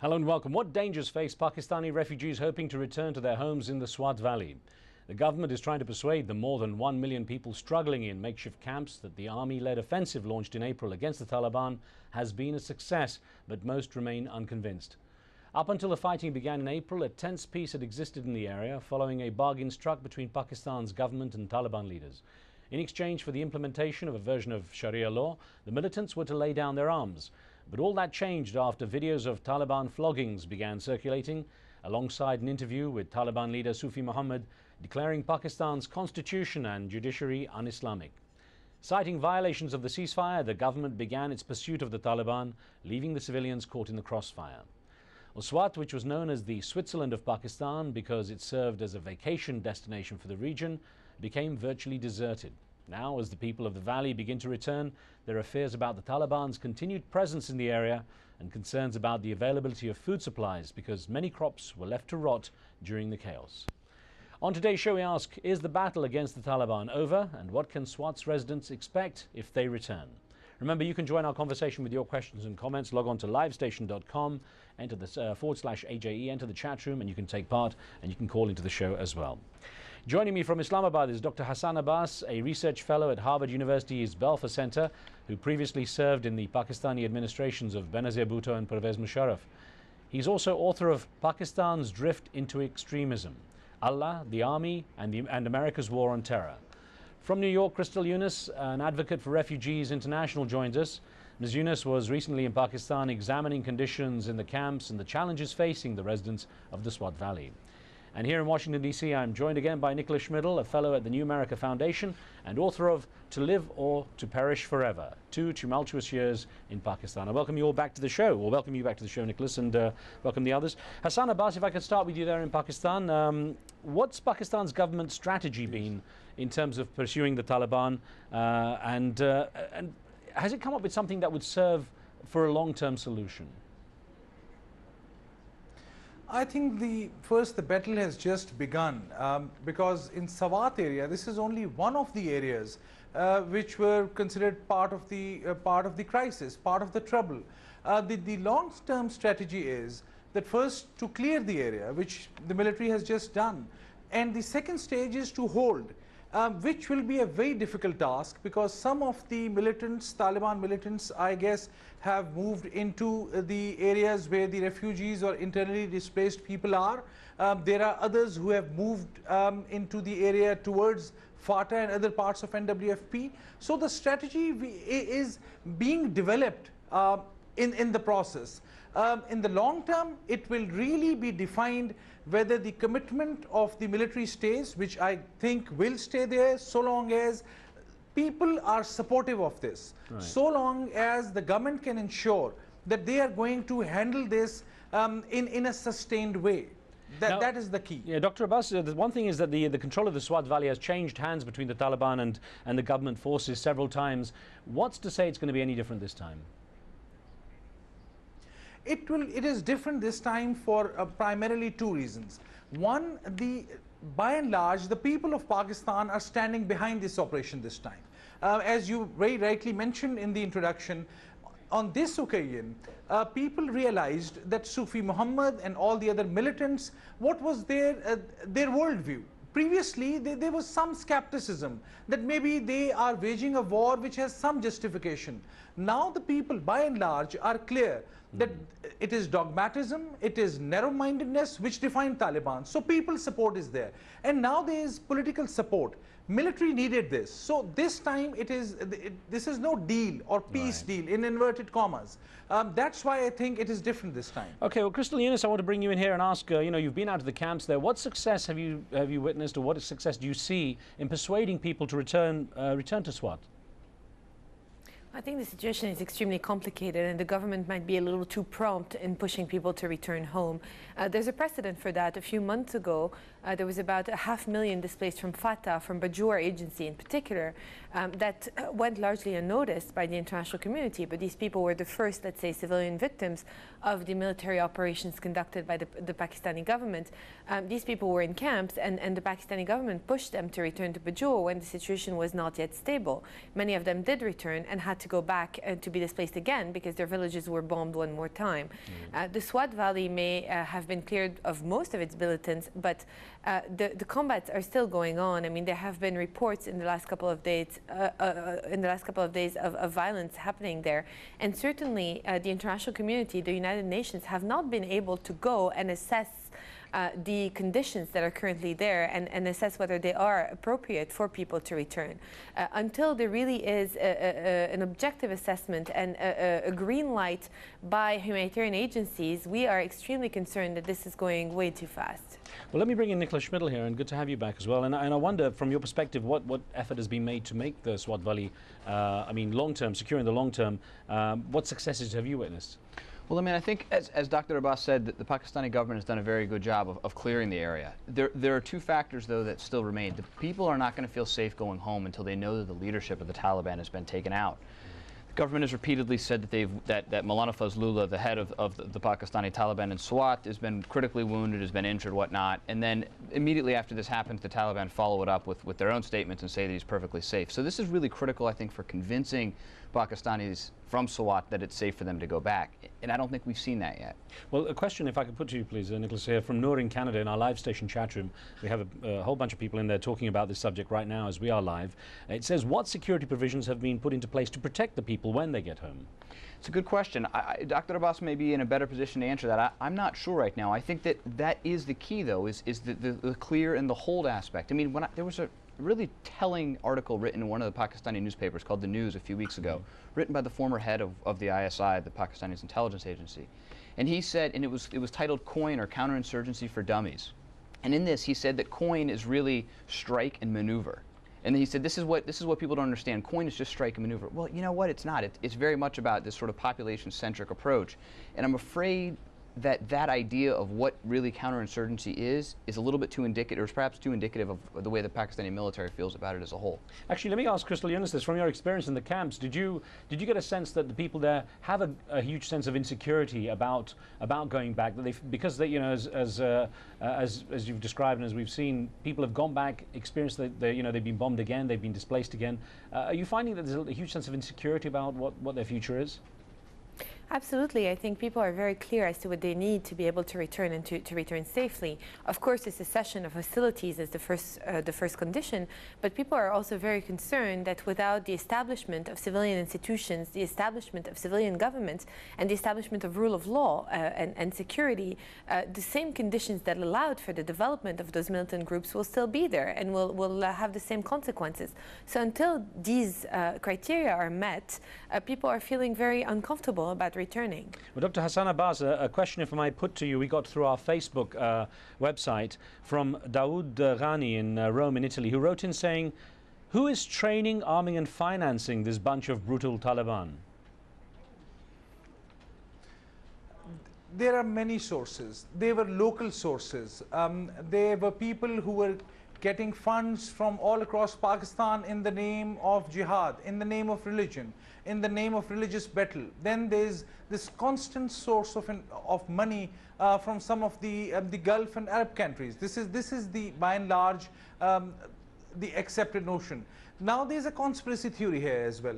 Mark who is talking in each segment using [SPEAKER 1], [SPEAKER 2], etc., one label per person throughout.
[SPEAKER 1] Hello and welcome. What dangers face Pakistani refugees hoping to return to their homes in the Swat Valley? The government is trying to persuade the more than 1 million people struggling in makeshift camps that the army-led offensive launched in April against the Taliban has been a success, but most remain unconvinced. Up until the fighting began in April, a tense peace had existed in the area following a bargain struck between Pakistan's government and Taliban leaders. In exchange for the implementation of a version of Sharia law, the militants were to lay down their arms. But all that changed after videos of Taliban floggings began circulating, alongside an interview with Taliban leader Sufi Muhammad declaring Pakistan's constitution and judiciary un-Islamic. Citing violations of the ceasefire, the government began its pursuit of the Taliban, leaving the civilians caught in the crossfire. Swat, which was known as the Switzerland of Pakistan because it served as a vacation destination for the region, became virtually deserted. Now, as the people of the valley begin to return, there are fears about the Taliban's continued presence in the area and concerns about the availability of food supplies because many crops were left to rot during the chaos. On today's show, we ask, is the battle against the Taliban over, and what can Swat's residents expect if they return? Remember, you can join our conversation with your questions and comments. Log on to livestation.com, enter the /AJE, enter the chat room, and you can take part, and you can call into the show as well. Joining me from Islamabad is Dr. Hassan Abbas, a research fellow at Harvard University's Belfer Center, who previously served in the Pakistani administrations of Benazir Bhutto and Pervez Musharraf. He's also author of Pakistan's Drift into Extremism, Allah, the Army, and America's War on Terror. From New York, Crystal Yunus, an advocate for Refugees International, joins us. Ms. Yunus was recently in Pakistan examining conditions in the camps and the challenges facing the residents of the Swat Valley. And here in Washington, D.C., I'm joined again by Nicholas Schmidl, a fellow at the New America Foundation and author of To Live or To Perish Forever, 2 Tumultuous Years in Pakistan. I welcome you all back to the show, or welcome you back to the show, Nicholas, and welcome the others. Hassan Abbas, if I could start with you there in Pakistan. What's Pakistan's government strategy been in terms of pursuing the Taliban, and has it come up with something that would serve for a long-term solution?
[SPEAKER 2] I think the battle has just begun because in Swat area, this is only one of the areas which were considered part of the crisis, part of the trouble. The long-term strategy is that first to clear the area, which the military has just done, and the second stage is to hold, which will be a very difficult task because some of the militants, Taliban militants, I guess, have moved into the areas where the refugees or internally displaced people are. There are others who have moved into the area towards FATA and other parts of NWFP. So the strategy is being developed in the process. In the long term, it will really be defined whether the commitment of the military stays, which I think will stay there so long as people are supportive of this, right, so long as the government can ensure that they are going to handle this in a sustained way. That is the key.
[SPEAKER 1] Yeah, Dr. Abbas, the one thing is that the control of the Swat Valley has changed hands between the Taliban and the government forces several times. What's to say it's going to be any different this time?
[SPEAKER 2] It is different this time for primarily two reasons. One, by and large, the people of Pakistan are standing behind this operation this time. As you very rightly mentioned in the introduction, on this occasion, people realized that Sufi Muhammad and all the other militants, what was their worldview? Previously, there was some skepticism that maybe they are waging a war which has some justification. Now the people, by and large, are clear that it is dogmatism, it is narrow-mindedness which define Taliban. So people's support is there. And now there is political support. Military needed this. So this time this is no deal or peace deal in inverted commas. That's why I think it is different this time.
[SPEAKER 1] Okay, well, Crystal Yunus, I want to bring you in here and ask, you've been out to the camps there. What success have you witnessed, or what success do you see in persuading people to return to Swat?
[SPEAKER 3] I think the situation is extremely complicated, and the government might be a little too prompt in pushing people to return home. There's a precedent for that. A few months ago, there was about 500,000 displaced from FATA, from Bajour agency in particular, that went largely unnoticed by the international community. But these people were the first, let's say, civilian victims of the military operations conducted by the Pakistani government. These people were in camps, and the Pakistani government pushed them to return to Bajour when the situation was not yet stable. Many of them did return and had not to go back and to be displaced again because their villages were bombed one more time. The Swat Valley may have been cleared of most of its militants, but the combats are still going on. I mean, there have been reports in the last couple of days, of violence happening there, and certainly the international community, the United Nations, have not been able to go and assess the conditions that are currently there and assess whether they are appropriate for people to return. Until there really is an objective assessment and a green light by humanitarian agencies, we are extremely concerned that this is going way too fast.
[SPEAKER 1] Well, let me bring in Nicholas Schmidl here, and good to have you back as well. And I wonder, from your perspective, what effort has been made to make the Swat Valley, I mean, long-term, secure in the long term. What successes have you witnessed?
[SPEAKER 4] Well, I mean, I think, as Dr. Abbas said, that the Pakistani government has done a very good job of clearing the area. There are two factors, though, that still remain. The people are not going to feel safe going home until they know that the leadership of the Taliban has been taken out. The government has repeatedly said that that Maulana Fazlullah, the head of the Pakistani Taliban in Swat, has been critically wounded, has been injured, whatnot. And then immediately after this happens, the Taliban follow it up with their own statements and say that he's perfectly safe. So this is really critical, I think, for convincing Pakistanis from Swat that it's safe for them to go back. And I don't think we've seen that yet.
[SPEAKER 1] Well, a question, if I could put to you, please, Nicholas, here from Noor in Canada in our live station chat room. We have a whole bunch of people in there talking about this subject right now as we are live. It says, what security provisions have been put into place to protect the people when they get home?
[SPEAKER 4] It's a good question. Dr. Abbas may be in a better position to answer that. I'm not sure right now. I think that is the key, though, is the clear and the hold aspect. I mean, there was a really telling article written in one of the Pakistani newspapers called The News a few weeks ago, written by the former head of the ISI, the Pakistani intelligence agency. And he said, and it was titled COIN, or Counterinsurgency for Dummies. And in this, he said that COIN is really strike and maneuver. And then he said, this is what people don't understand. COIN is just strike and maneuver. Well, you know what? It's not. It's very much about this sort of population-centric approach. And I'm afraid that idea of what really counterinsurgency is a little bit too indicative, or perhaps too indicative of the way the Pakistani military feels about it as a whole.
[SPEAKER 1] Actually, let me ask Crystal Yunus this. From your experience in the camps, did you get a sense that the people there have a huge sense of insecurity about going back? That because they, you know, as you've described and as we've seen, people have gone back, experienced that they've been bombed again, they've been displaced again. Are you finding that there's a huge sense of insecurity about what their future is?
[SPEAKER 3] Absolutely. I think people are very clear as to what they need to be able to return and to return safely. Of course, the cessation of hostilities is the first condition, but people are also very concerned that without the establishment of civilian institutions, the establishment of civilian governments, and the establishment of rule of law and security, the same conditions that allowed for the development of those militant groups will still be there and will have the same consequences. So until these criteria are met, people are feeling very uncomfortable about returning.
[SPEAKER 1] Well, Dr. Hassan Abbas, a question, if I might put to you, we got through our Facebook website from Daoud Ghani in Rome in Italy, who wrote in saying, who is training, arming and financing this bunch of brutal Taliban?
[SPEAKER 2] There are many sources. They were local sources. There were people who were getting funds from all across Pakistan in the name of jihad, in the name of religion, in the name of religious battle. Then there's this constant source of money from some of the Gulf and Arab countries. This is the, by and large, the accepted notion. Now there's a conspiracy theory here as well.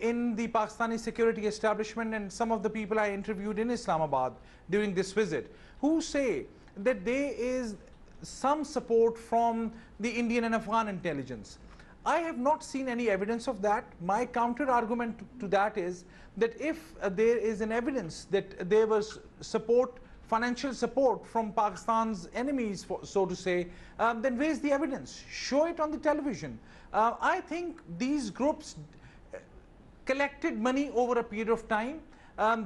[SPEAKER 2] In the Pakistani security establishment and some of the people I interviewed in Islamabad during this visit, who say that there is some support from the Indian and Afghan intelligence. I have not seen any evidence of that. My counter argument to that is that if there is an evidence that there was support, financial support from Pakistan's enemies, so to say, then where's the evidence? Show it on the television. I think these groups collected money over a period of time.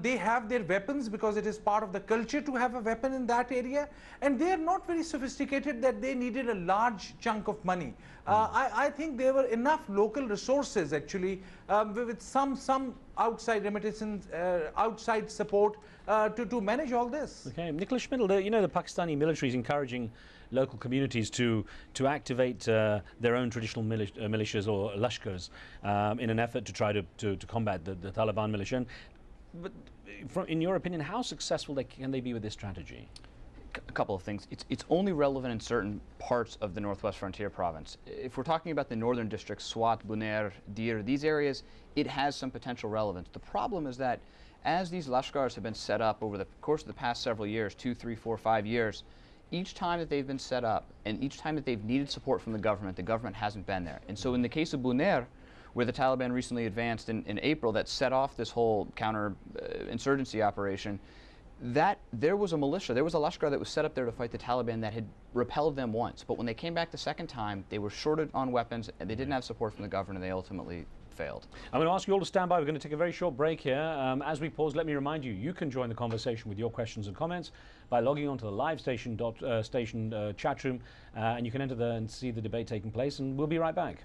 [SPEAKER 2] They have their weapons because it is part of the culture to have a weapon in that area, and they are not very sophisticated that they needed a large chunk of money. I think there were enough local resources actually with some outside remittances, outside support to manage all this. Okay,
[SPEAKER 1] Nicholas Schmidl, the Pakistani military is encouraging local communities to activate their own traditional militias or lashkars in an effort to try to combat the Taliban militia. But in your opinion, how successful can they be with this strategy?
[SPEAKER 4] A couple of things. It's only relevant in certain parts of the Northwest Frontier Province. If we're talking about the northern districts, Swat, Buner, Dir, these areas, it has some potential relevance. The problem is that as these lashkars have been set up over the course of the past several years, 2, 3, 4, 5 years, each time that they've been set up and each time that they've needed support from the government hasn't been there. And so in the case of Buner, where the Taliban recently advanced in April that set off this whole counter-insurgency operation, that there was a militia, there was a lashkar that was set up there to fight the Taliban that had repelled them once. But when they came back the second time, they were shorted on weapons and they didn't have support from the government and they ultimately failed. I'm
[SPEAKER 1] going to ask you all to stand by. We're going to take a very short break here. As we pause, let me remind you, you can join the conversation with your questions and comments by logging onto the live station chat room, and you can enter there and see the debate taking place, and we'll be right back.